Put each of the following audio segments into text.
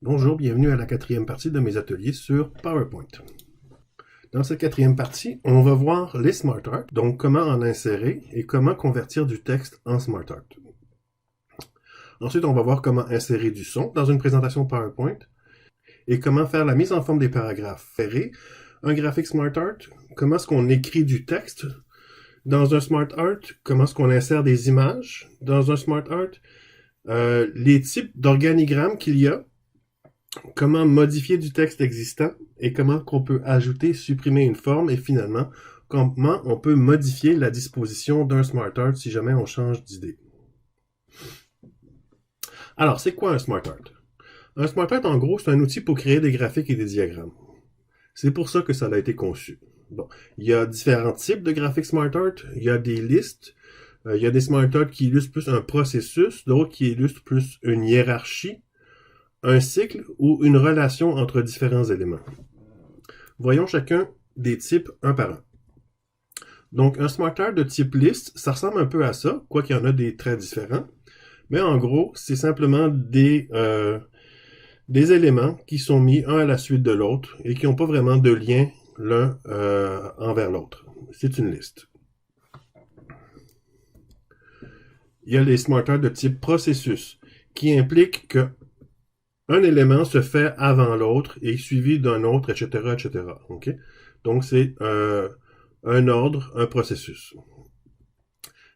Bonjour, bienvenue à la quatrième partie de mes ateliers sur PowerPoint. Dans cette quatrième partie, on va voir les Smart Art, donc comment en insérer et comment convertir du texte en Smart Art. Ensuite, on va voir comment insérer du son dans une présentation PowerPoint et comment faire la mise en forme des paragraphes ferrés, un graphique Smart Art, comment est-ce qu'on écrit du texte dans un Smart Art, comment est-ce qu'on insère des images dans un Smart Art, les types d'organigrammes qu'il y a, comment modifier du texte existant et comment qu'on peut ajouter, supprimer une forme et finalement, comment on peut modifier la disposition d'un Smart Art si jamais on change d'idée. Alors, c'est quoi un Smart Art? Un Smart Art, en gros, c'est un outil pour créer des graphiques et des diagrammes. C'est pour ça que ça a été conçu. Bon, il y a différents types de graphiques Smart Art. Il y a des listes. Il y a des Smart Art qui illustrent plus un processus, d'autres qui illustrent plus une hiérarchie, un cycle ou une relation entre différents éléments. Voyons chacun des types un par un. Donc, un Smart Art de type liste, ça ressemble un peu à ça, quoiqu'il y en a des traits différents. Mais en gros, c'est simplement des éléments qui sont mis un à la suite de l'autre et qui n'ont pas vraiment de lien l'un envers l'autre. C'est une liste. Il y a les Smart Art de type processus, qui impliquent que un élément se fait avant l'autre et suivi d'un autre, etc., etc. Okay? Donc, c'est un ordre, un processus.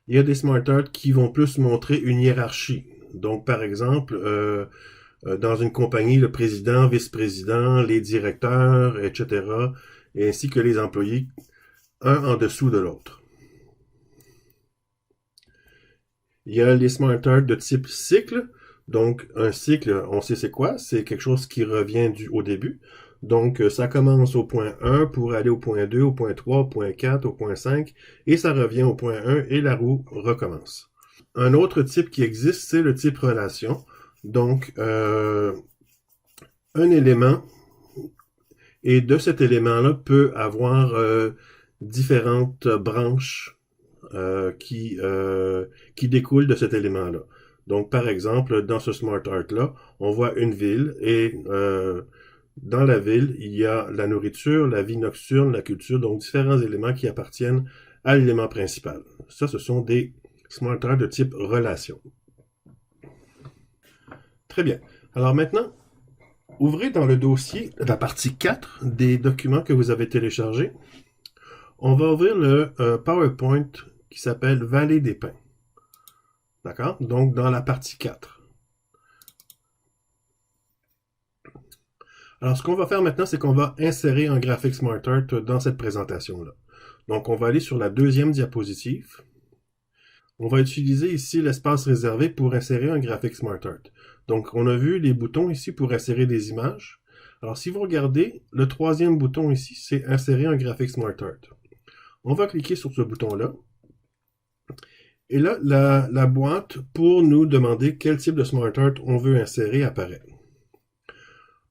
Il y a des Smart Art qui vont plus montrer une hiérarchie. Donc, par exemple, dans une compagnie, le président, vice-président, les directeurs, etc., et ainsi que les employés, un en dessous de l'autre. Il y a les Smart Art de type cycle. Donc, un cycle, on sait c'est quoi? C'est quelque chose qui revient au début. Donc, ça commence au point 1 pour aller au point 2, au point 3, au point 4, au point 5, et ça revient au point 1 et la roue recommence. Un autre type qui existe, c'est le type relation. Donc, un élément, et de cet élément-là peut avoir différentes branches qui découlent de cet élément-là. Donc, par exemple, dans ce Smart Art-là, on voit une ville et dans la ville, il y a la nourriture, la vie nocturne, la culture, donc différents éléments qui appartiennent à l'élément principal. Ça, ce sont des Smart Art de type relation. Très bien. Alors maintenant, ouvrez dans le dossier la partie 4 des documents que vous avez téléchargés. On va ouvrir le PowerPoint qui s'appelle Vallée des Pins. D'accord? Donc, dans la partie 4. Alors, ce qu'on va faire maintenant, c'est qu'on va insérer un graphique Smart Art dans cette présentation-là. Donc, on va aller sur la deuxième diapositive. On va utiliser ici l'espace réservé pour insérer un graphique Smart Art. Donc, on a vu les boutons ici pour insérer des images. Alors, si vous regardez, le troisième bouton ici, c'est insérer un graphique Smart Art. On va cliquer sur ce bouton-là. Et là, la boîte pour nous demander quel type de Smart Art on veut insérer apparaît.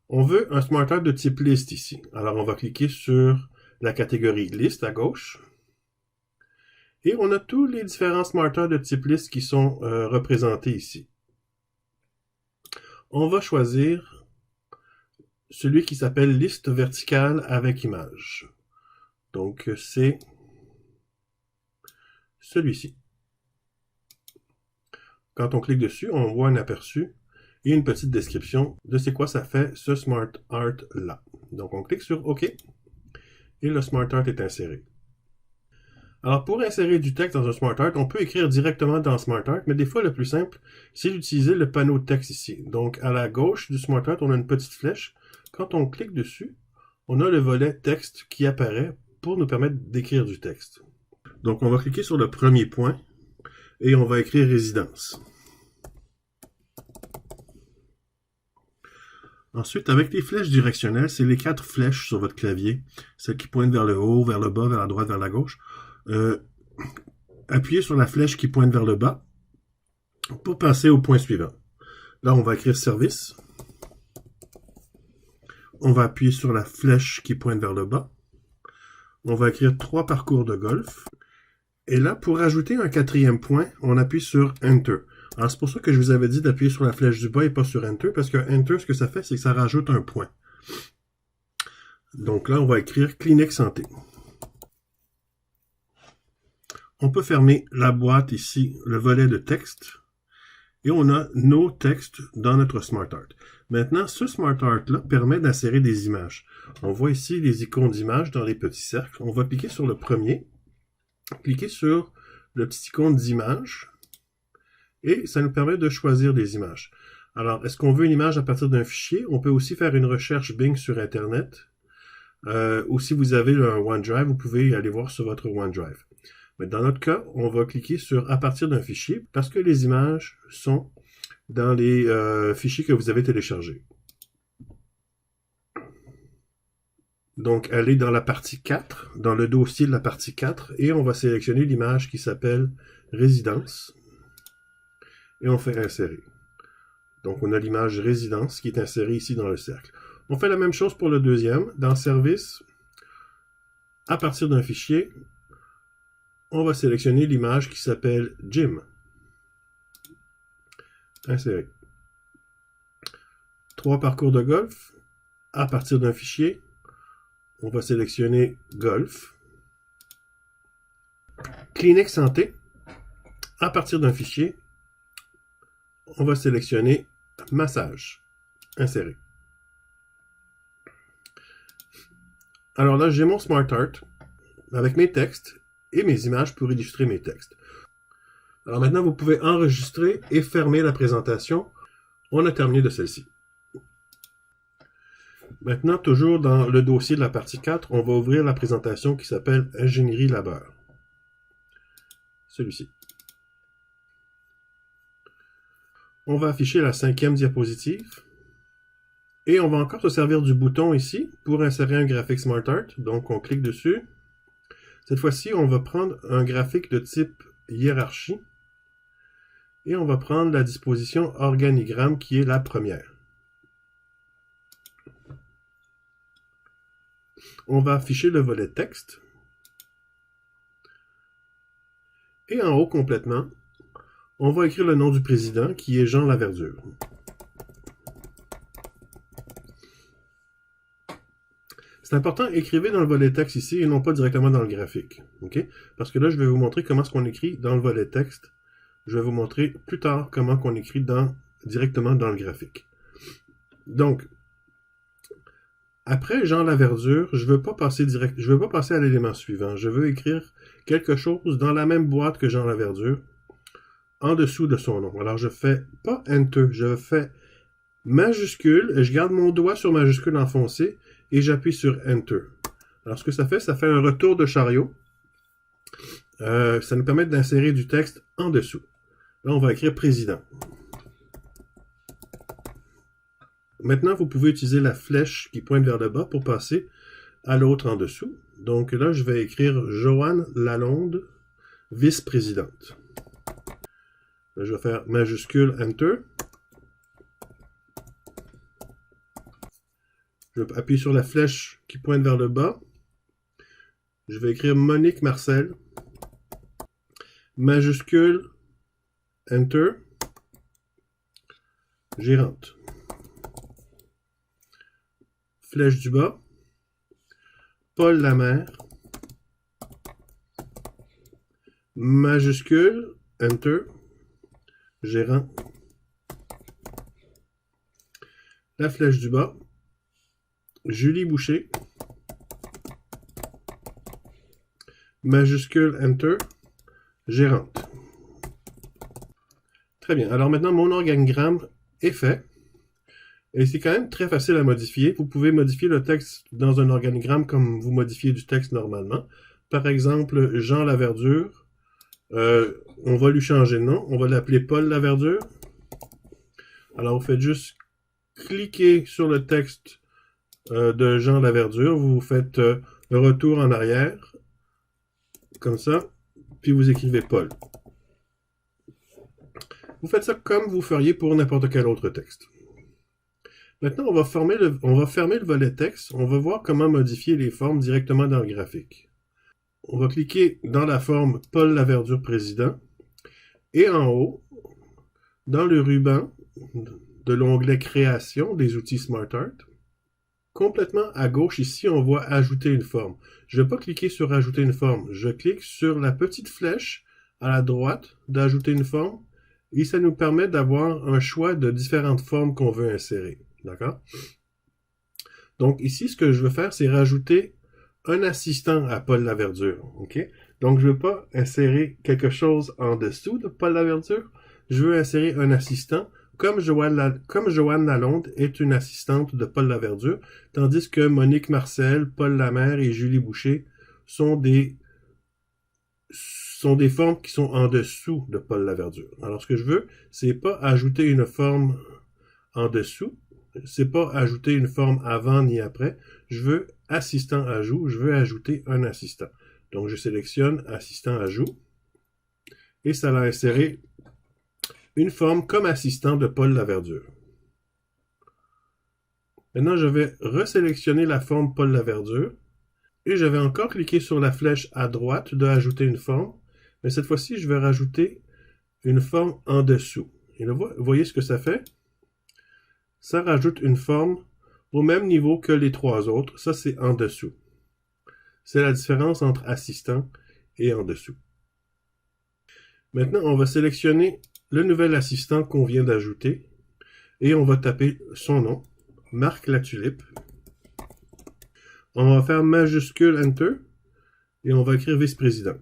On veut un Smart Art de type liste ici. Alors, on va cliquer sur la catégorie liste à gauche. Et on a tous les différents Smart Art de type liste qui sont représentés ici. On va choisir celui qui s'appelle liste verticale avec image. Donc, c'est celui-ci. Quand on clique dessus, on voit un aperçu et une petite description de c'est quoi ça fait ce Smart Art là. Donc, on clique sur OK et le Smart Art est inséré. Alors, pour insérer du texte dans un Smart Art, on peut écrire directement dans Smart Art, mais des fois, le plus simple, c'est d'utiliser le panneau de texte ici. Donc, à la gauche du Smart Art, on a une petite flèche. Quand on clique dessus, on a le volet texte qui apparaît pour nous permettre d'écrire du texte. Donc, on va cliquer sur le premier point et on va écrire résidence. Ensuite, avec les flèches directionnelles, c'est les 4 flèches sur votre clavier, celles qui pointent vers le haut, vers le bas, vers la droite, vers la gauche. Appuyez sur la flèche qui pointe vers le bas pour passer au point suivant. Là, on va écrire service. On va appuyer sur la flèche qui pointe vers le bas. On va écrire 3 parcours de golf. Et là, pour ajouter un 4e point, on appuie sur Enter. Alors, c'est pour ça que je vous avais dit d'appuyer sur la flèche du bas et pas sur Enter, parce que Enter, ce que ça fait, c'est que ça rajoute un point. Donc là, on va écrire Kleenex Santé. On peut fermer la boîte ici, le volet de texte, et on a nos textes dans notre SmartArt. Maintenant, ce SmartArt-là permet d'insérer des images. On voit ici les icônes d'images dans les petits cercles. On va cliquer sur le premier, cliquer sur le petit icône d'image, et ça nous permet de choisir des images. Alors, est-ce qu'on veut une image à partir d'un fichier? On peut aussi faire une recherche Bing sur Internet. Ou si vous avez un OneDrive, vous pouvez aller voir sur votre OneDrive. Mais dans notre cas, on va cliquer sur « à partir d'un fichier » parce que les images sont dans les fichiers que vous avez téléchargés. Donc, elle est dans la partie 4, dans le dossier de la partie 4, et on va sélectionner l'image qui s'appelle « Résidence » et on fait « Insérer ». Donc, on a l'image « Résidence » qui est insérée ici dans le cercle. On fait la même chose pour le deuxième. Dans « Service », à partir d'un fichier, on va sélectionner l'image qui s'appelle « Gym ». Insérer. 3 parcours de golf. À partir d'un fichier, on va sélectionner Golf. Kleenex Santé. À partir d'un fichier, on va sélectionner Massage. Insérer. Alors là, j'ai mon SmartArt avec mes textes et mes images pour illustrer mes textes. Alors maintenant, vous pouvez enregistrer et fermer la présentation. On a terminé de celle-ci. Maintenant, toujours dans le dossier de la partie 4, on va ouvrir la présentation qui s'appelle « Ingénierie labeur ». Celui-ci. On va afficher la 5e diapositive. Et on va encore se servir du bouton ici pour insérer un graphique SmartArt. Donc, on clique dessus. Cette fois-ci, on va prendre un graphique de type hiérarchie. Et on va prendre la disposition organigramme qui est la première. On va afficher le volet texte. Et en haut complètement, on va écrire le nom du président qui est Jean Laverdure. C'est important, écrivez dans le volet texte ici et non pas directement dans le graphique. Okay? Parce que là, je vais vous montrer comment est-ce qu'on écrit dans le volet texte. Je vais vous montrer plus tard comment on écrit directement dans le graphique. Donc, après Jean Laverdure, je ne veux pas passer à l'élément suivant. Je veux écrire quelque chose dans la même boîte que Jean Laverdure, en dessous de son nom. Alors, je fais pas Enter, je fais majuscule, je garde mon doigt sur majuscule enfoncé et j'appuie sur Enter. Alors, ce que ça fait un retour de chariot. Ça nous permet d'insérer du texte en dessous. Là, on va écrire président. Maintenant, vous pouvez utiliser la flèche qui pointe vers le bas pour passer à l'autre en dessous. Donc là, je vais écrire Joanne Lalonde, vice-présidente. Je vais faire majuscule Enter. Je vais appuyer sur la flèche qui pointe vers le bas. Je vais écrire Monique Marcel. Majuscule Enter. Gérante. Flèche du bas. Paul Lamère. Majuscule Enter. Gérant. La flèche du bas. Julie Boucher. Majuscule Enter. Gérante. Très bien. Alors maintenant, mon organigramme est fait. Et c'est quand même très facile à modifier. Vous pouvez modifier le texte dans un organigramme comme vous modifiez du texte normalement. Par exemple, Jean Laverdure. On va lui changer de nom. On va l'appeler Paul Laverdure. Alors, vous faites juste cliquer sur le texte de Jean Laverdure. Vous faites le retour en arrière. Comme ça. Puis vous écrivez Paul. Vous faites ça comme vous feriez pour n'importe quel autre texte. Maintenant, on va fermer le volet texte. On va voir comment modifier les formes directement dans le graphique. On va cliquer dans la forme Paul Laverdure président. Et en haut, Dans le ruban de l'onglet Création des outils SmartArt, complètement à gauche ici, on voit Ajouter une forme. Je ne vais pas cliquer sur Ajouter une forme. Je clique sur la petite flèche à la droite d'Ajouter une forme et ça nous permet d'avoir un choix de différentes formes qu'on veut insérer. D'accord? Donc ici, ce que je veux faire, c'est rajouter un assistant à Paul Laverdure. OK? Donc je ne veux pas insérer quelque chose en dessous de Paul Laverdure. Je veux insérer un assistant comme Joanne Lalonde est une assistante de Paul Laverdure, tandis que Monique Marcel, Paul Lamère et Julie Boucher sont des formes qui sont en dessous de Paul Laverdure. Alors ce que je veux, c'est pas ajouter une forme en dessous, c'est pas ajouter une forme avant ni après. Je veux assistant ajout, je veux ajouter un assistant. Donc je sélectionne assistant ajout et ça va insérer une forme comme assistant de Paul Laverdure. Maintenant, je vais resélectionner la forme Paul Laverdure et je vais encore cliquer sur la flèche à droite de ajouter une forme, mais cette fois-ci, je vais rajouter une forme en dessous. Et là, vous voyez ce que ça fait? Ça rajoute une forme au même niveau que les trois autres. Ça, c'est en dessous. C'est la différence entre assistant et en dessous. Maintenant, on va sélectionner le nouvel assistant qu'on vient d'ajouter et on va taper son nom, Marc Latulippe. On va faire majuscule Enter et on va écrire vice-président.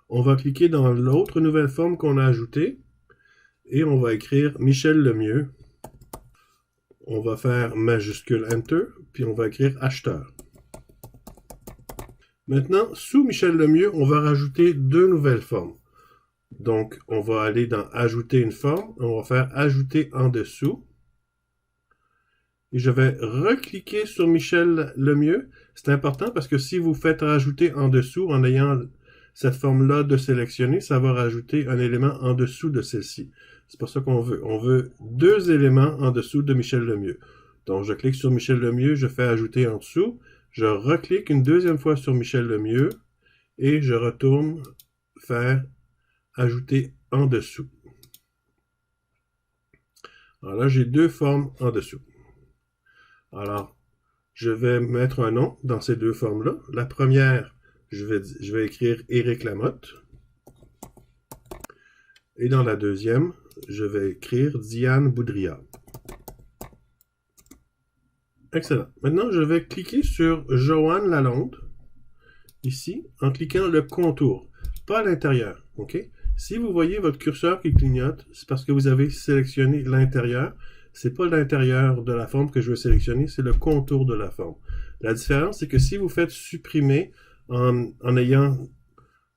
On va cliquer dans l'autre nouvelle forme qu'on a ajoutée et on va écrire Michel Lemieux. On va faire majuscule Enter puis on va écrire acheteur. Maintenant, sous Michel Lemieux, on va rajouter deux nouvelles formes. Donc, on va aller dans Ajouter une forme. On va faire Ajouter en dessous. Et je vais recliquer sur Michel Lemieux. C'est important parce que si vous faites rajouter en dessous en ayant cette forme-là de sélectionner, ça va rajouter un élément en dessous de celle-ci. C'est pas ça qu'on veut. On veut deux éléments en dessous de Michel Lemieux. Donc, je clique sur Michel Lemieux, je fais Ajouter en dessous. Je reclique une deuxième fois sur Michel Lemieux et je retourne faire Ajouter en dessous. Alors là, j'ai deux formes en dessous. Alors, je vais mettre un nom dans ces deux formes-là. La première, je vais écrire Éric Lamotte. Et dans la deuxième, je vais écrire Diane Boudria. Excellent. Maintenant, je vais cliquer sur Joanne Lalonde, ici, en cliquant le contour, pas à l'intérieur. OK? Si vous voyez votre curseur qui clignote, c'est parce que vous avez sélectionné l'intérieur. C'est pas l'intérieur de la forme que je veux sélectionner, c'est le contour de la forme. La différence, c'est que si vous faites supprimer en ayant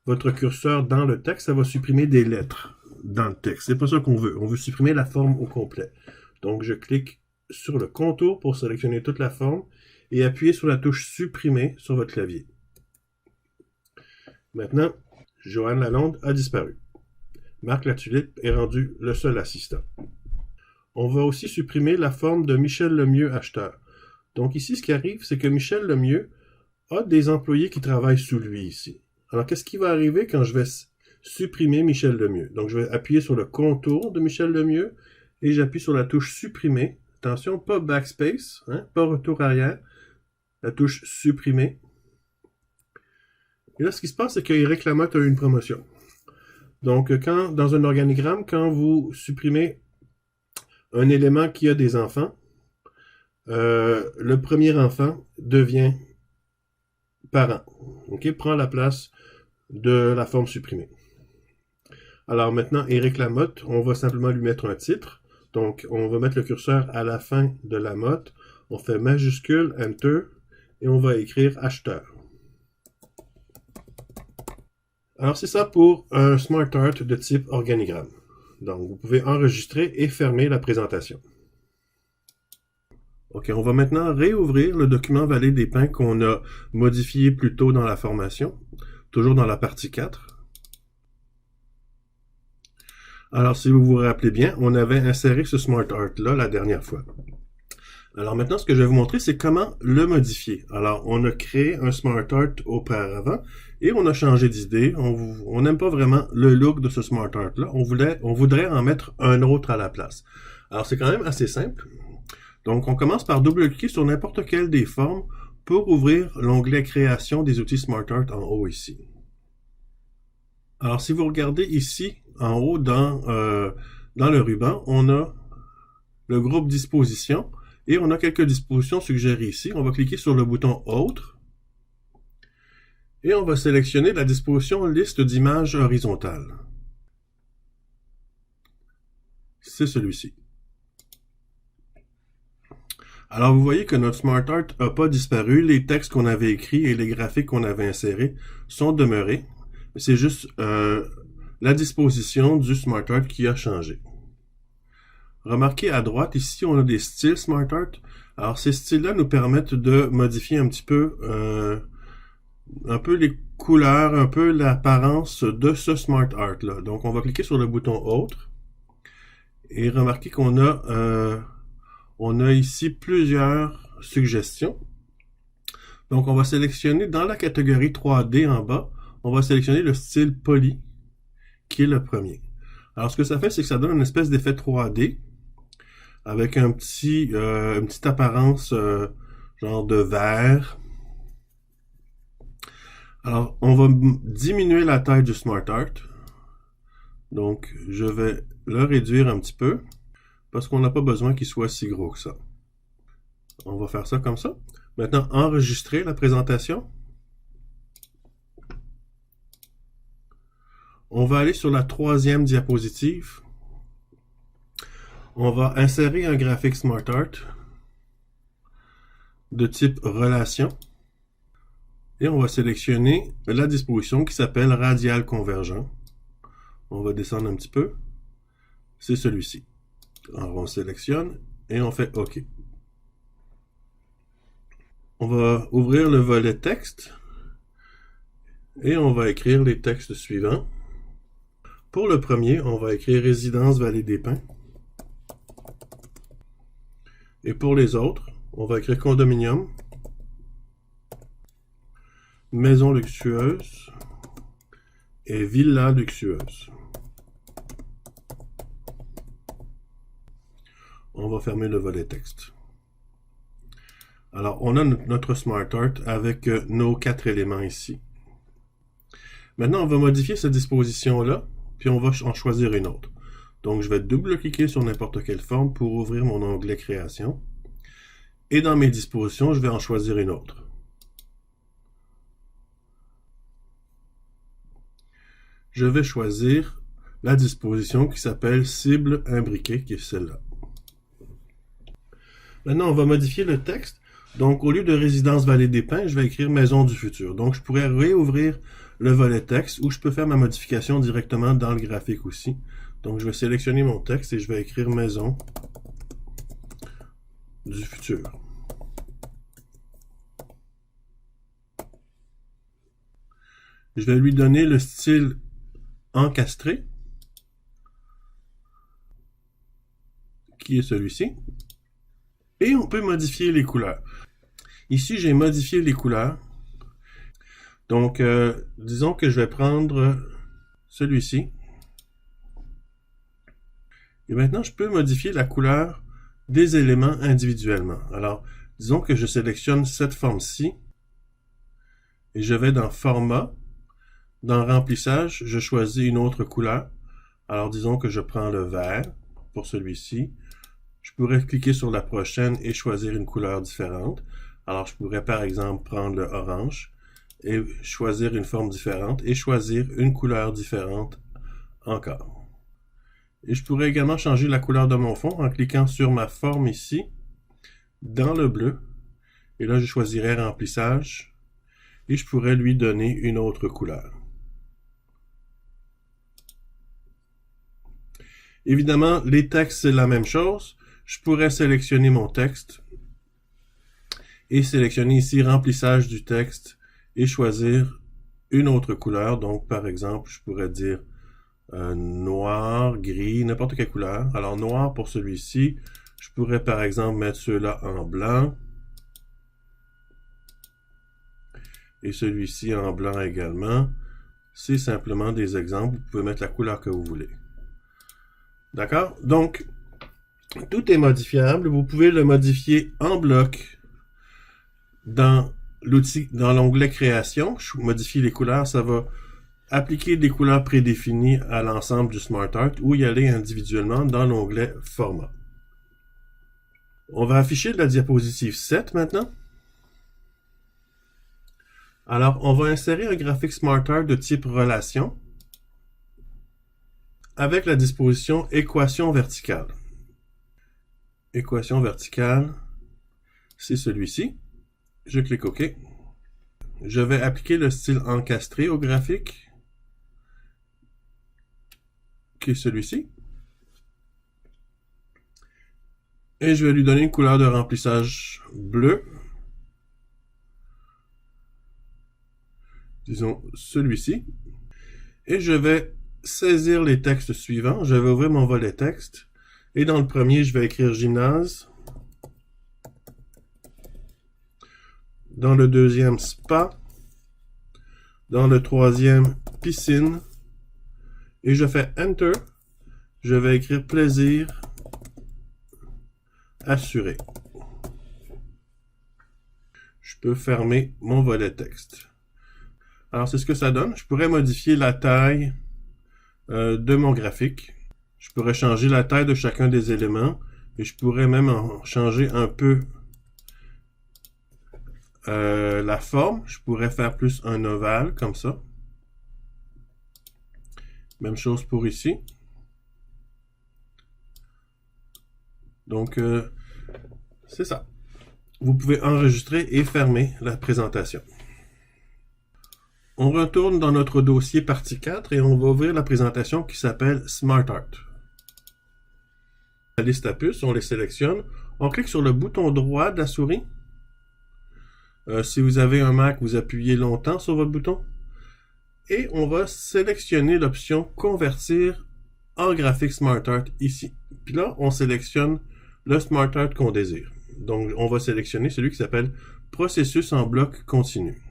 votre curseur dans le texte, ça va supprimer des lettres dans le texte. C'est pas ça qu'on veut. On veut supprimer la forme au complet. Donc, je clique sur le contour pour sélectionner toute la forme et appuyer sur la touche supprimer sur votre clavier. Maintenant, Joanne Lalonde a disparu. Marc Latulippe est rendu le seul assistant. On va aussi supprimer la forme de Michel Lemieux, acheteur. Donc ici, ce qui arrive, c'est que Michel Lemieux a des employés qui travaillent sous lui ici. Alors, qu'est-ce qui va arriver quand je vais supprimer Michel Lemieux? Donc, je vais appuyer sur le contour de Michel Lemieux et j'appuie sur la touche supprimer. Attention, pas backspace, pas retour arrière. La touche supprimer. Et là, ce qui se passe, c'est qu'Éric Lamotte a eu une promotion. Donc, dans un organigramme, quand vous supprimez un élément qui a des enfants, le premier enfant devient parent. OK? Prend la place de la forme supprimée. Alors maintenant, Éric Lamotte, on va simplement lui mettre un titre. Donc, on va mettre le curseur à la fin de Lamotte. On fait majuscule, Enter, et on va écrire acheteur. Alors, c'est ça pour un SmartArt de type organigramme. Donc, vous pouvez enregistrer et fermer la présentation. OK, on va maintenant réouvrir le document Vallée des Pins qu'on a modifié plus tôt dans la formation, toujours dans la partie 4. Alors, si vous vous rappelez bien, on avait inséré ce SmartArt-là la dernière fois. Alors maintenant, ce que je vais vous montrer, c'est comment le modifier. Alors, on a créé un SmartArt auparavant et on a changé d'idée. On n'aime pas vraiment le look de ce SmartArt-là. On voudrait en mettre un autre à la place. Alors, c'est quand même assez simple. Donc, on commence par double-cliquer sur n'importe quelle des formes pour ouvrir l'onglet Création des outils SmartArt en haut ici. Alors, si vous regardez ici, en haut, dans le ruban, on a le groupe Dispositions et on a quelques dispositions suggérées ici. On va cliquer sur le bouton Autres et on va sélectionner la disposition Liste d'images horizontales. C'est celui-ci. Alors, vous voyez que notre SmartArt n'a pas disparu. Les textes qu'on avait écrits et les graphiques qu'on avait insérés sont demeurés. C'est juste la disposition du SmartArt qui a changé. Remarquez à droite, ici, on a des styles SmartArt. Alors, ces styles-là nous permettent de modifier un petit peu les couleurs, un peu l'apparence de ce SmartArt-là. Donc, on va cliquer sur le bouton Autre. Et remarquez qu'on a, ici plusieurs suggestions. Donc, on va sélectionner dans la catégorie 3D en bas, on va sélectionner le style Poly, qui est le premier. Alors, ce que ça fait, c'est que ça donne une espèce d'effet 3D avec une petite apparence genre de vert. Alors, on va diminuer la taille du SmartArt. Donc, je vais le réduire un petit peu parce qu'on n'a pas besoin qu'il soit si gros que ça. On va faire ça comme ça. Maintenant, enregistrer la présentation. On va aller sur la 3e diapositive. On va insérer un graphique SmartArt de type relation. Et on va sélectionner la disposition qui s'appelle radial convergent. On va descendre un petit peu. C'est celui-ci. Alors on sélectionne et on fait OK. On va ouvrir le volet texte et on va écrire les textes suivants. Pour le premier, on va écrire Résidence Vallée des Pins. Et pour les autres, on va écrire Condominium, Maison luxueuse et Villa luxueuse. On va fermer le volet texte. Alors, on a notre SmartArt avec nos 4 éléments ici. Maintenant, on va modifier cette disposition-là, puis on va en choisir une autre. Donc, je vais double-cliquer sur n'importe quelle forme pour ouvrir mon onglet Création. Et dans mes dispositions, je vais en choisir une autre. Je vais choisir la disposition qui s'appelle Cible imbriquée, qui est celle-là. Maintenant, on va modifier le texte. Donc, au lieu de Résidence Vallée des Pins, je vais écrire Maison du futur. Donc, je pourrais réouvrir le volet texte ou je peux faire ma modification directement dans le graphique aussi. Donc, je vais sélectionner mon texte et je vais écrire Maison du futur. Je vais lui donner le style encastré, qui est celui-ci. Et on peut modifier les couleurs. Ici, j'ai modifié les couleurs. Donc, disons que je vais prendre celui-ci. Et maintenant, je peux modifier la couleur des éléments individuellement. Alors, disons que je sélectionne cette forme-ci. Et je vais dans Format. Dans Remplissage, je choisis une autre couleur. Alors, disons que je prends le vert pour celui-ci. Je pourrais cliquer sur la prochaine et choisir une couleur différente. Alors, je pourrais par exemple prendre le orange et choisir une forme différente et choisir une couleur différente encore. Et je pourrais également changer la couleur de mon fond en cliquant sur ma forme ici, dans le bleu. Et là, je choisirais Remplissage et je pourrais lui donner une autre couleur. Évidemment, les textes, c'est la même chose. Je pourrais sélectionner mon texte et sélectionner ici Remplissage du texte et choisir une autre couleur. Donc, par exemple, je pourrais dire noir, gris, n'importe quelle couleur. Alors, noir pour celui-ci, Je pourrais par exemple mettre ceux-là en blanc. Et celui-ci en blanc également. C'est simplement des exemples. Vous pouvez mettre la couleur que vous voulez. D'accord? Donc, tout est modifiable. Vous pouvez le modifier en bloc dans l'onglet création. Je modifie les couleurs. Ça va appliquer des couleurs prédéfinies à l'ensemble du SmartArt ou y aller individuellement dans l'onglet format. On va afficher la diapositive 7 maintenant. Alors, on va insérer un graphique SmartArt de type relation avec la disposition équation verticale. Équation verticale, c'est celui-ci. Je clique OK. Je vais appliquer le style encastré au graphique, qui est celui-ci. Et je vais lui donner une couleur de remplissage bleu. Disons celui-ci. Et je vais saisir les textes suivants. Je vais ouvrir mon volet texte. Et dans le premier, je vais écrire gymnase. Dans le deuxième, spa. Dans le troisième, piscine. Et je fais Enter. Je vais écrire plaisir assuré. Je peux fermer mon volet texte. Alors, c'est ce que ça donne. Je pourrais modifier la taille de mon graphique. Je pourrais changer la taille de chacun des éléments. Et je pourrais même en changer un peu la forme. Je pourrais faire plus un ovale, comme ça. Même chose pour ici. Donc, c'est ça. Vous pouvez enregistrer et fermer la présentation. On retourne dans notre dossier partie 4 et on va ouvrir la présentation qui s'appelle SmartArt. La liste à puces, on les sélectionne. On clique sur le bouton droit de la souris. Si vous avez un Mac, vous appuyez longtemps sur votre bouton. Et on va sélectionner l'option Convertir en graphique SmartArt ici. Puis là, on sélectionne le SmartArt qu'on désire. Donc, on va sélectionner celui qui s'appelle Processus en bloc continu.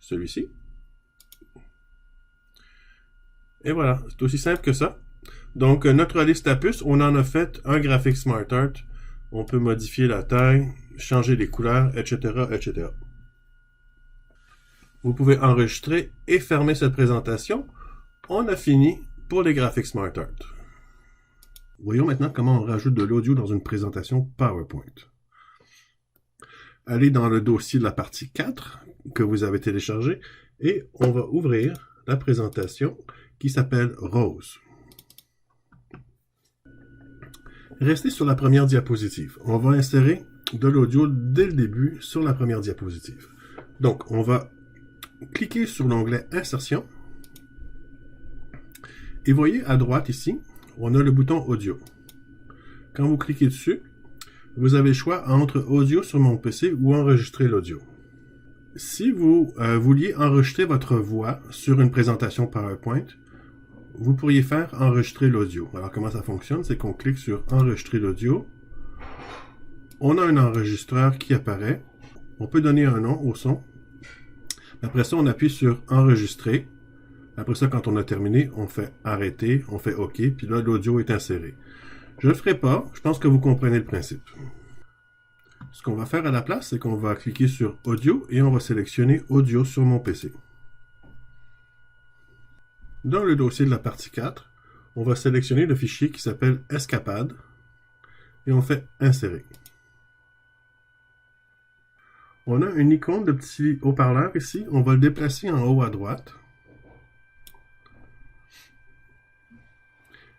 Celui-ci. Et voilà, c'est aussi simple que ça. Donc, notre liste à puces, on en a fait un graphique SmartArt. On peut modifier la taille, changer les couleurs, etc., etc. Vous pouvez enregistrer et fermer cette présentation. On a fini pour les graphiques SmartArt. Voyons maintenant comment on rajoute de l'audio dans une présentation PowerPoint. Allez dans le dossier de la partie 4 que vous avez téléchargé et on va ouvrir la présentation qui s'appelle Rose. Restez sur la première diapositive. On va insérer de l'audio dès le début sur la première diapositive. Donc, on va cliquer sur l'onglet Insertion. Et voyez à droite ici, on a le bouton Audio. Quand vous cliquez dessus, vous avez le choix entre Audio sur mon PC ou Enregistrer l'audio. Si vous vouliez enregistrer votre voix sur une présentation PowerPoint, vous pourriez faire Enregistrer l'audio. Alors comment ça fonctionne? C'est qu'on clique sur Enregistrer l'audio. On a un enregistreur qui apparaît. On peut donner un nom au son. Après ça, on appuie sur Enregistrer. Après ça, quand on a terminé, on fait Arrêter, on fait OK, puis là, l'audio est inséré. Je ne le ferai pas, je pense que vous comprenez le principe. Ce qu'on va faire à la place, c'est qu'on va cliquer sur Audio et on va sélectionner Audio sur mon PC. Dans le dossier de la partie 4, on va sélectionner le fichier qui s'appelle Escapade et on fait Insérer. On a une icône de petit haut-parleur ici, on va le déplacer en haut à droite.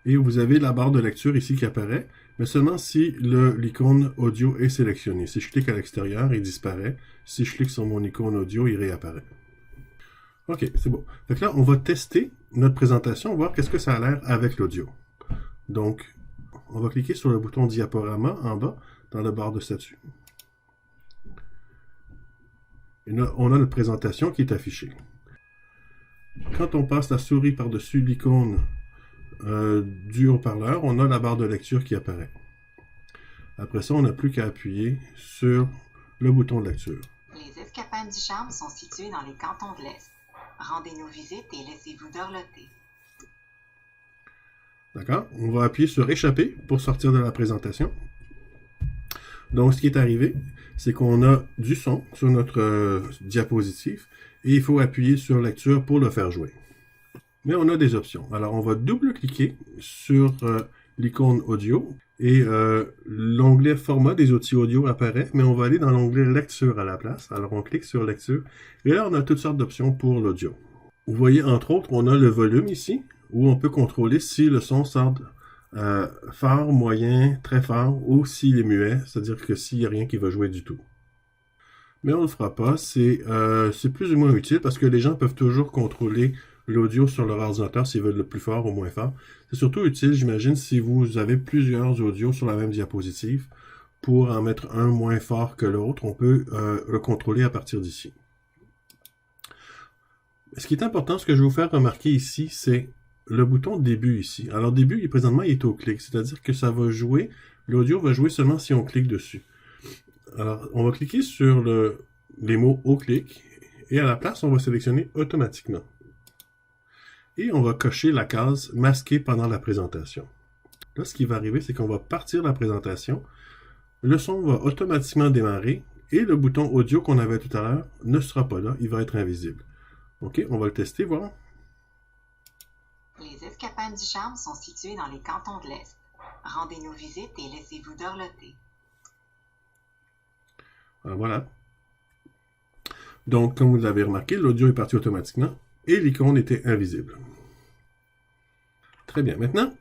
Et vous avez la barre de lecture ici qui apparaît, mais seulement si l'icône audio est sélectionnée. Si je clique à l'extérieur, il disparaît. Si je clique sur mon icône audio, il réapparaît. OK, c'est bon. Donc là, on va tester notre présentation, voir qu'est-ce que ça a l'air avec l'audio. Donc, on va cliquer sur le bouton diaporama en bas, dans la barre de statut. Et là, on a notre présentation qui est affichée. Quand on passe la souris par-dessus l'icône du haut-parleur, on a la barre de lecture qui apparaît. Après ça, on n'a plus qu'à appuyer sur le bouton de lecture. Les escapades du charme sont situées dans les cantons de l'Est. Rendez-nous visite et laissez-vous dorloter. D'accord? On va appuyer sur échapper pour sortir de la présentation. Donc, ce qui est arrivé, c'est qu'on a du son sur notre diapositive et il faut appuyer sur lecture pour le faire jouer. Mais on a des options. Alors, on va double-cliquer sur l'icône audio et l'onglet format des outils audio apparaît, mais on va aller dans l'onglet lecture à la place. Alors, on clique sur lecture et là, on a toutes sortes d'options pour l'audio. Vous voyez, entre autres, on a le volume ici, où on peut contrôler si le son sort fort, moyen, très fort, ou s'il est muet, c'est-à-dire que s'il n'y a rien qui va jouer du tout. Mais on ne le fera pas, c'est plus ou moins utile parce que les gens peuvent toujours contrôler l'audio sur leur ordinateur s'ils veulent le plus fort ou moins fort. C'est surtout utile, j'imagine, si vous avez plusieurs audios sur la même diapositive. Pour en mettre un moins fort que l'autre, on peut le contrôler à partir d'ici. Ce qui est important, ce que je vais vous faire remarquer ici, c'est le bouton début ici. Alors début, présentement, il est au clic, c'est-à-dire que ça va jouer, l'audio va jouer seulement si on clique dessus. Alors, on va cliquer sur les mots au clic, et à la place, on va sélectionner automatiquement. Et on va cocher la case masquer pendant la présentation. Là, ce qui va arriver, c'est qu'on va partir la présentation, le son va automatiquement démarrer, et le bouton audio qu'on avait tout à l'heure ne sera pas là, il va être invisible. OK, on va le tester, voir. Les escapades du charme sont situées dans les cantons de l'Est. Rendez-nous visite et laissez-vous dorloter. Alors, voilà. Donc, comme vous l'avez remarqué, l'audio est parti automatiquement et l'icône était invisible. Très bien. Maintenant,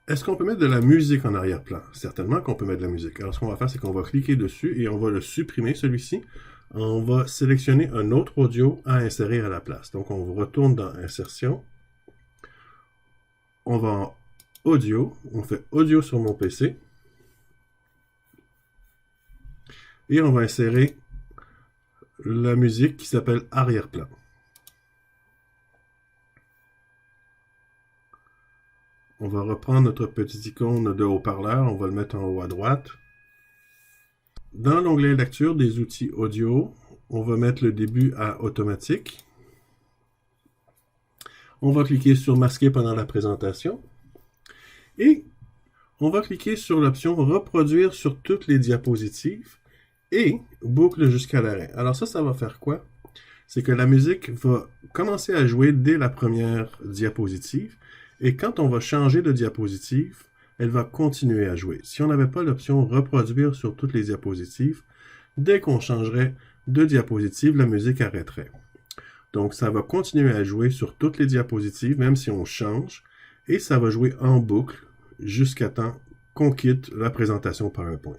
est-ce qu'on peut mettre de la musique en arrière-plan? Certainement qu'on peut mettre de la musique. Alors, ce qu'on va faire, c'est qu'on va cliquer dessus et on va le supprimer, celui-ci. On va sélectionner un autre audio à insérer à la place. Donc, on retourne dans Insertion. On va en Audio. On fait Audio sur mon PC. Et on va insérer la musique qui s'appelle Arrière-plan. On va reprendre notre petite icône de haut-parleur. On va le mettre en haut à droite. Dans l'onglet lecture des outils audio, on va mettre le début à automatique. On va cliquer sur masquer pendant la présentation. Et on va cliquer sur l'option reproduire sur toutes les diapositives et boucle jusqu'à l'arrêt. Alors ça va faire quoi? C'est que la musique va commencer à jouer dès la première diapositive et quand on va changer de diapositive, elle va continuer à jouer. Si on n'avait pas l'option reproduire sur toutes les diapositives, dès qu'on changerait de diapositive, la musique arrêterait. Donc, ça va continuer à jouer sur toutes les diapositives, même si on change, et ça va jouer en boucle jusqu'à temps qu'on quitte la présentation PowerPoint.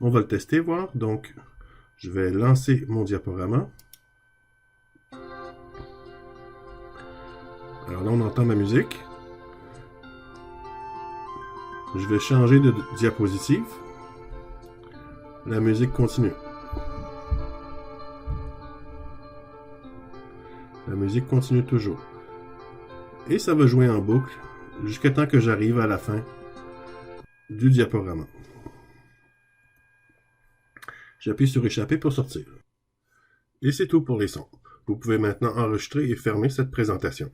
On va le tester, voir. Donc, je vais lancer mon diaporama. Alors là, on entend ma musique. Je vais changer de diapositive. La musique continue. La musique continue toujours. Et ça va jouer en boucle jusqu'à temps que j'arrive à la fin du diaporama. J'appuie sur échapper pour sortir. Et c'est tout pour les sons. Vous pouvez maintenant enregistrer et fermer cette présentation.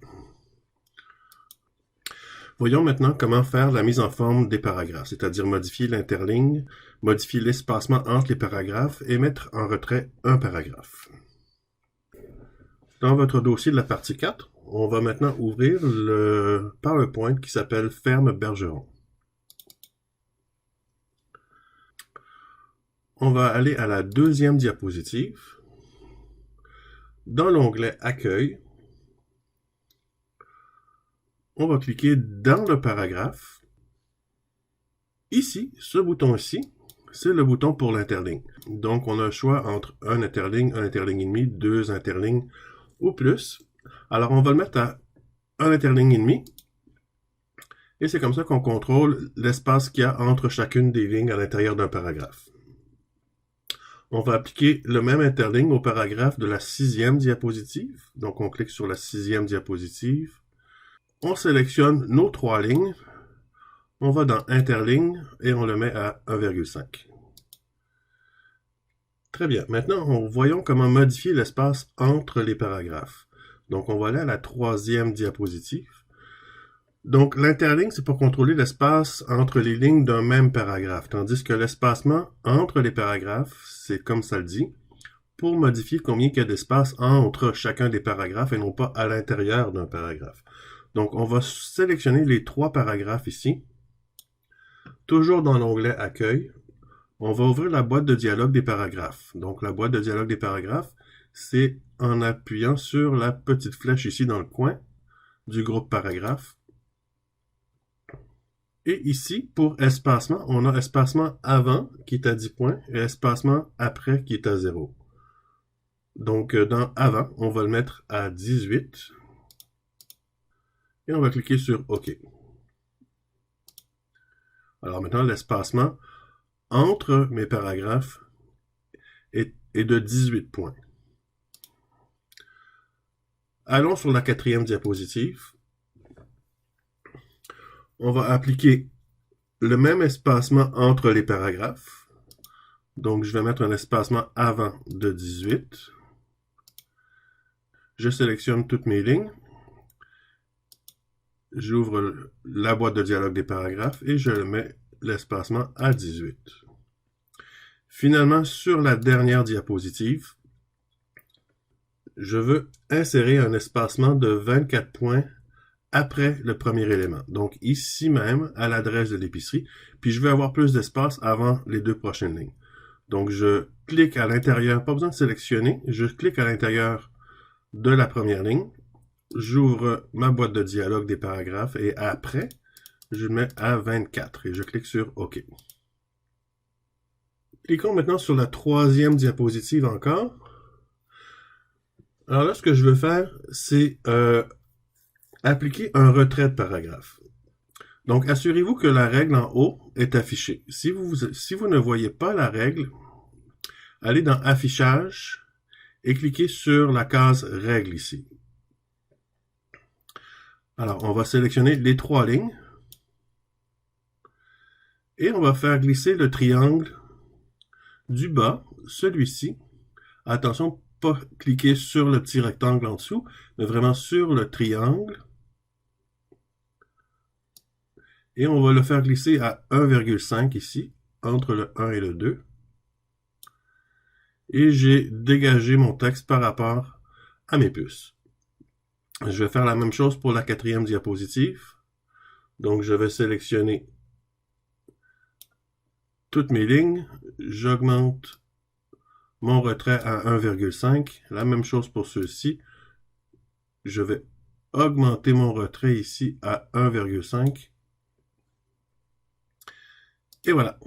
Voyons maintenant comment faire la mise en forme des paragraphes, c'est-à-dire modifier l'interligne, modifier l'espacement entre les paragraphes et mettre en retrait un paragraphe. Dans votre dossier de la partie 4, on va maintenant ouvrir le PowerPoint qui s'appelle Ferme Bergeron. On va aller à la deuxième diapositive. Dans l'onglet Accueil, on va cliquer dans le paragraphe. Ici, ce bouton ici, c'est le bouton pour l'interligne. Donc, on a le choix entre un interligne et demi, deux interlignes ou plus. Alors, on va le mettre à un interligne et demi. Et c'est comme ça qu'on contrôle l'espace qu'il y a entre chacune des lignes à l'intérieur d'un paragraphe. On va appliquer le même interligne au paragraphe de la 6e diapositive. Donc, on clique sur la 6e diapositive. On sélectionne nos 3 lignes. On va dans Interligne et on le met à 1,5. Très bien. Maintenant, voyons comment modifier l'espace entre les paragraphes. Donc, on va aller à la 3e diapositive. Donc, l'interligne, c'est pour contrôler l'espace entre les lignes d'un même paragraphe, tandis que l'espacement entre les paragraphes, c'est comme ça le dit, pour modifier combien il y a d'espace entre chacun des paragraphes et non pas à l'intérieur d'un paragraphe. Donc, on va sélectionner les 3 paragraphes ici. Toujours dans l'onglet « Accueil », on va ouvrir la boîte de dialogue des paragraphes. Donc, la boîte de dialogue des paragraphes, c'est en appuyant sur la petite flèche ici dans le coin du groupe paragraphe. Et ici, pour espacement, on a espacement avant qui est à 10 points et espacement après qui est à 0. Donc, dans avant, on va le mettre à 18. Et on va cliquer sur OK. Alors maintenant, l'espacement entre mes paragraphes est de 18 points. Allons sur la 4e diapositive. On va appliquer le même espacement entre les paragraphes. Donc, je vais mettre un espacement avant de 18. Je sélectionne toutes mes lignes. J'ouvre la boîte de dialogue des paragraphes et je mets l'espacement à 18. Finalement, sur la dernière diapositive, je veux insérer un espacement de 24 points après le premier élément. Donc ici même, à l'adresse de l'épicerie, puis je veux avoir plus d'espace avant les 2 prochaines lignes. Donc je clique à l'intérieur, pas besoin de sélectionner, je clique à l'intérieur de la première ligne, j'ouvre ma boîte de dialogue des paragraphes et après, je le mets à 24 et je clique sur OK. Cliquons maintenant sur la 3e diapositive encore. Alors là, ce que je veux faire, c'est appliquer un retrait de paragraphe. Donc, assurez-vous que la règle en haut est affichée. Si vous ne voyez pas la règle, allez dans Affichage et cliquez sur la case Règle ici. Alors, on va sélectionner les 3 lignes et on va faire glisser le triangle du bas, celui-ci. Attention, pas cliquer sur le petit rectangle en dessous, mais vraiment sur le triangle. Et on va le faire glisser à 1,5 ici, entre le 1 et le 2. Et j'ai dégagé mon texte par rapport à mes puces. Je vais faire la même chose pour la 4e diapositive. Donc, je vais sélectionner toutes mes lignes. J'augmente mon retrait à 1,5. La même chose pour ceux-ci. Je vais augmenter mon retrait ici à 1,5. Et voilà.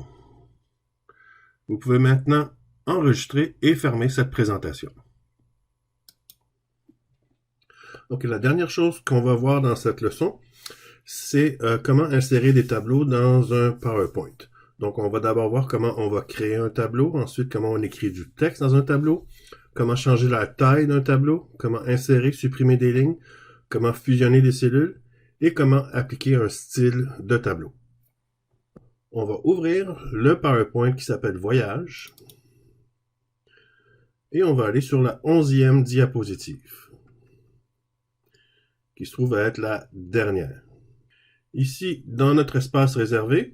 Vous pouvez maintenant enregistrer et fermer cette présentation. Donc, la dernière chose qu'on va voir dans cette leçon, c'est comment insérer des tableaux dans un PowerPoint. Donc, on va d'abord voir comment on va créer un tableau, ensuite comment on écrit du texte dans un tableau, comment changer la taille d'un tableau, comment insérer, supprimer des lignes, comment fusionner des cellules et comment appliquer un style de tableau. On va ouvrir le PowerPoint qui s'appelle Voyage et on va aller sur la 11e diapositive qui se trouve à être la dernière. Ici, dans notre espace réservé,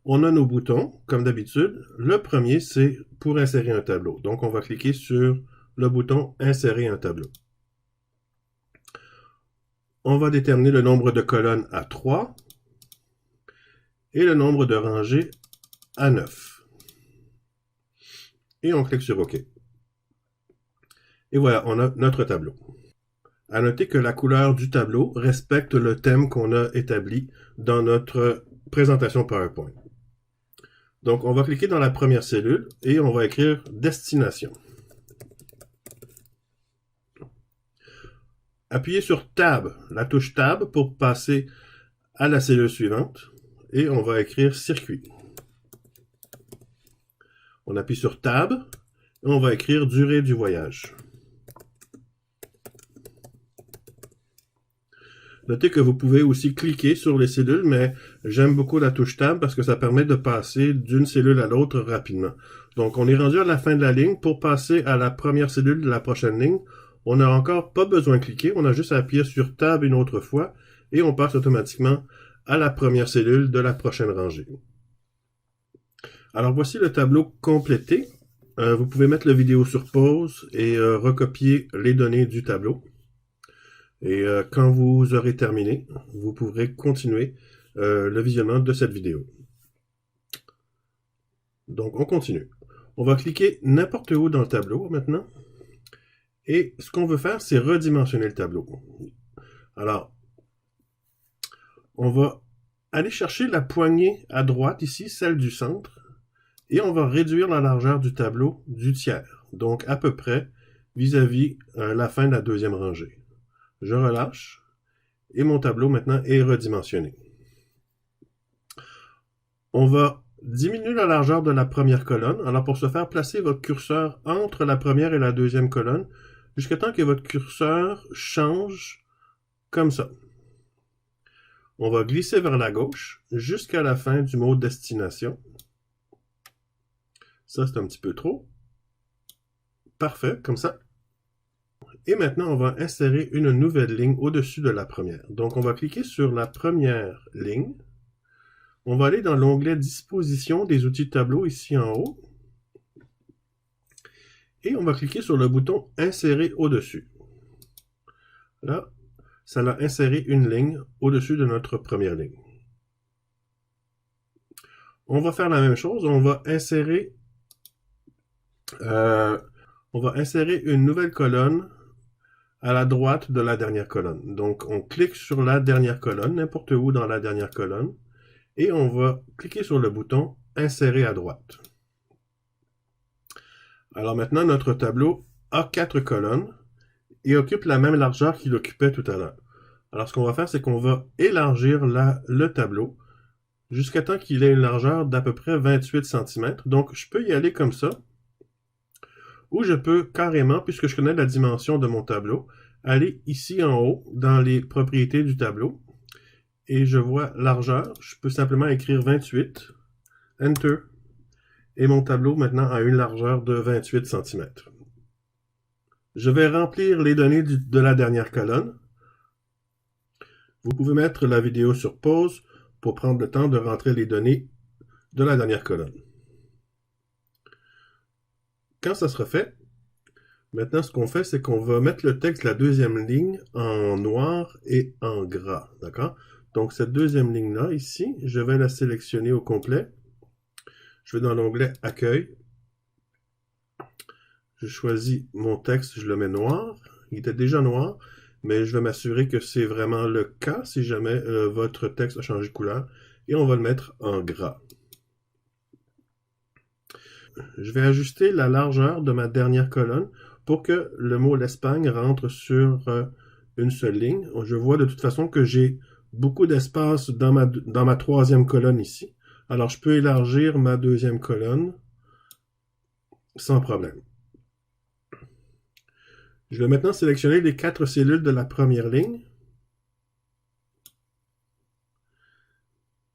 on a nos boutons, comme d'habitude. Le premier, c'est pour insérer un tableau. Donc, on va cliquer sur le bouton « Insérer un tableau ». On va déterminer le nombre de colonnes à 3 et le nombre de rangées à 9. Et on clique sur OK. Et voilà, on a notre tableau. À noter que la couleur du tableau respecte le thème qu'on a établi dans notre présentation PowerPoint. Donc, on va cliquer dans la première cellule et on va écrire « Destination ». Appuyez sur Tab, la touche Tab, pour passer à la cellule suivante et on va écrire « Circuit ». On appuie sur Tab et on va écrire « Durée du voyage ». Notez que vous pouvez aussi cliquer sur les cellules, mais j'aime beaucoup la touche Tab parce que ça permet de passer d'une cellule à l'autre rapidement. Donc, on est rendu à la fin de la ligne. Pour passer à la première cellule de la prochaine ligne, on n'a encore pas besoin de cliquer. On a juste à appuyer sur Tab une autre fois et on passe automatiquement à la première cellule de la prochaine rangée. Alors, voici le tableau complété. Vous pouvez mettre la vidéo sur pause et recopier les données du tableau. Et quand vous aurez terminé, vous pourrez continuer le visionnement de cette vidéo. Donc, on continue. On va cliquer n'importe où dans le tableau maintenant. Et ce qu'on veut faire, c'est redimensionner le tableau. Alors, on va aller chercher la poignée à droite ici, celle du centre. Et on va réduire la largeur du tableau du tiers. Donc, à peu près vis-à-vis la fin de la deuxième rangée. Je relâche. Et mon tableau maintenant est redimensionné. On va diminuer la largeur de la première colonne. Alors pour ce faire, placez votre curseur entre la première et la deuxième colonne jusqu'à temps que votre curseur change comme ça. On va glisser vers la gauche jusqu'à la fin du mot destination. Ça, c'est un petit peu trop. Parfait, comme ça. Et maintenant, on va insérer une nouvelle ligne au-dessus de la première. Donc, on va cliquer sur la première ligne. On va aller dans l'onglet Disposition des outils de tableau ici en haut. Et on va cliquer sur le bouton Insérer au-dessus. Là, ça a inséré une ligne au-dessus de notre première ligne. On va faire la même chose. On va insérer une nouvelle colonne à la droite de la dernière colonne. Donc, on clique sur la dernière colonne, n'importe où dans la dernière colonne. Et on va cliquer sur le bouton « Insérer à droite ». Alors maintenant, notre tableau a 4 colonnes et occupe la même largeur qu'il occupait tout à l'heure. Alors ce qu'on va faire, c'est qu'on va élargir le tableau jusqu'à temps qu'il ait une largeur d'à peu près 28 cm. Donc je peux y aller comme ça, ou je peux carrément, puisque je connais la dimension de mon tableau, aller ici en haut dans les propriétés du tableau. Et je vois largeur, je peux simplement écrire 28, Enter, et mon tableau maintenant a une largeur de 28 cm. Je vais remplir les données de la dernière colonne. Vous pouvez mettre la vidéo sur pause pour prendre le temps de rentrer les données de la dernière colonne. Quand ça sera fait, maintenant ce qu'on fait, c'est qu'on va mettre le texte de la deuxième ligne en noir et en gras, d'accord? Donc, cette deuxième ligne-là, ici, je vais la sélectionner au complet. Je vais dans l'onglet « Accueil ». Je choisis mon texte, je le mets noir. Il était déjà noir, mais je vais m'assurer que c'est vraiment le cas si jamais votre texte a changé de couleur. Et on va le mettre en gras. Je vais ajuster la largeur de ma dernière colonne pour que le mot « l'Espagne » rentre sur une seule ligne. Je vois de toute façon que j'ai beaucoup d'espace dans ma troisième colonne ici. Alors, je peux élargir ma deuxième colonne sans problème. Je vais maintenant sélectionner les 4 cellules de la première ligne.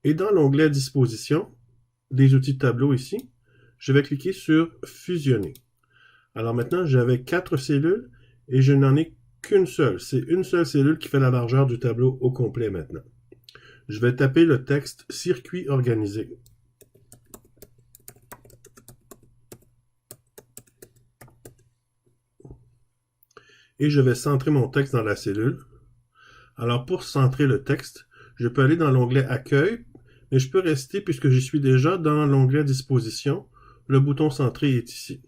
Et dans l'onglet Disposition des outils de tableau ici, je vais cliquer sur Fusionner. Alors maintenant, j'avais 4 cellules et je n'en ai qu'une seule. C'est une seule cellule qui fait la largeur du tableau au complet maintenant. Je vais taper le texte Circuit organisé. Et je vais centrer mon texte dans la cellule. Alors pour centrer le texte, je peux aller dans l'onglet Accueil, mais je peux rester puisque j'y suis déjà dans l'onglet Disposition. Le bouton Centrer est ici.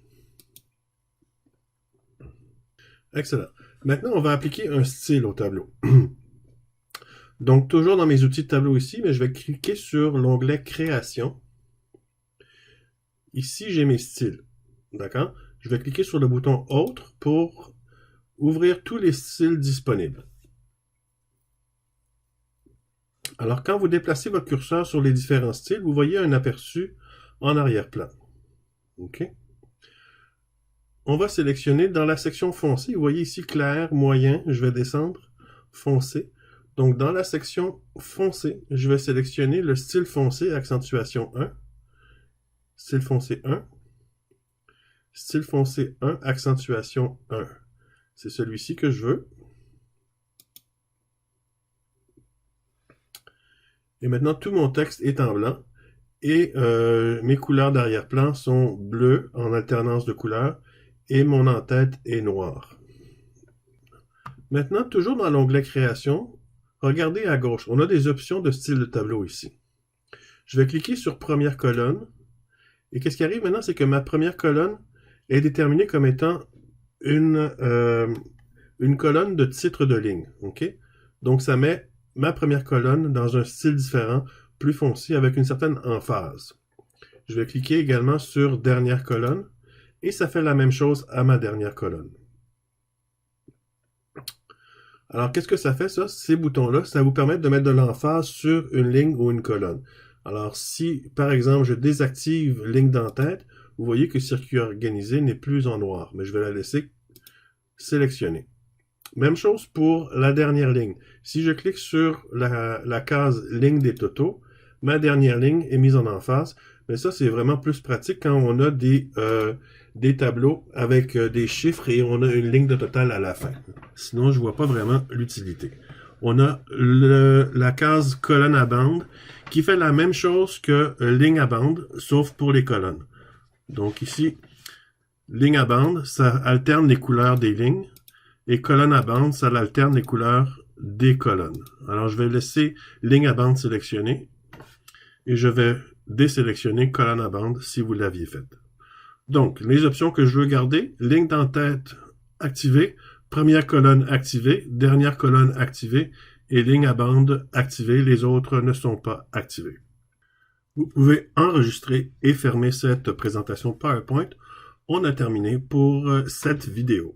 Excellent. Maintenant, on va appliquer un style au tableau. Donc, toujours dans mes outils de tableau ici, mais je vais cliquer sur l'onglet Création. Ici, j'ai mes styles. D'accord? Je vais cliquer sur le bouton Autre pour ouvrir tous les styles disponibles. Alors, quand vous déplacez votre curseur sur les différents styles, vous voyez un aperçu en arrière-plan. OK? On va sélectionner dans la section foncé. Vous voyez ici clair, moyen, je vais descendre, foncé. Donc, dans la section foncé, je vais sélectionner le style foncé accentuation 1. Style foncé 1. Style foncé 1, accentuation 1. C'est celui-ci que je veux. Et maintenant, tout mon texte est en blanc. Et mes couleurs d'arrière-plan sont bleues en alternance de couleurs. Et mon en-tête est noir. Maintenant, toujours dans l'onglet Création, regardez à gauche. On a des options de style de tableau ici. Je vais cliquer sur Première colonne. Et qu'est-ce qui arrive maintenant, c'est que ma première colonne est déterminée comme étant une colonne de titre de ligne. Okay? Donc, ça met ma première colonne dans un style différent, plus foncé, avec une certaine emphase. Je vais cliquer également sur Dernière colonne, et ça fait la même chose à ma dernière colonne. Alors, qu'est-ce que ça fait, ça? Ces boutons-là, ça vous permet de mettre de l'emphase sur une ligne ou une colonne. Alors, si, par exemple, je désactive ligne d'en-tête, vous voyez que circuit organisé n'est plus en noir, mais je vais la laisser sélectionnée. Même chose pour la dernière ligne. Si je clique sur la case ligne des totaux, ma dernière ligne est mise en emphase, mais ça, c'est vraiment plus pratique quand on a des tableaux avec des chiffres et on a une ligne de total à la fin. Sinon, je vois pas vraiment l'utilité. On a la case colonne à bande qui fait la même chose que ligne à bande, sauf pour les colonnes. Donc ici, ligne à bande, ça alterne les couleurs des lignes, et colonne à bande, ça alterne les couleurs des colonnes. Alors, je vais laisser ligne à bande sélectionnée, et je vais désélectionner colonne à bande si vous l'aviez fait. Donc, les options que je veux garder, ligne d'en-tête activée, première colonne activée, dernière colonne activée, et ligne à bande activée, les autres ne sont pas activées. Vous pouvez enregistrer et fermer cette présentation PowerPoint. On a terminé pour cette vidéo.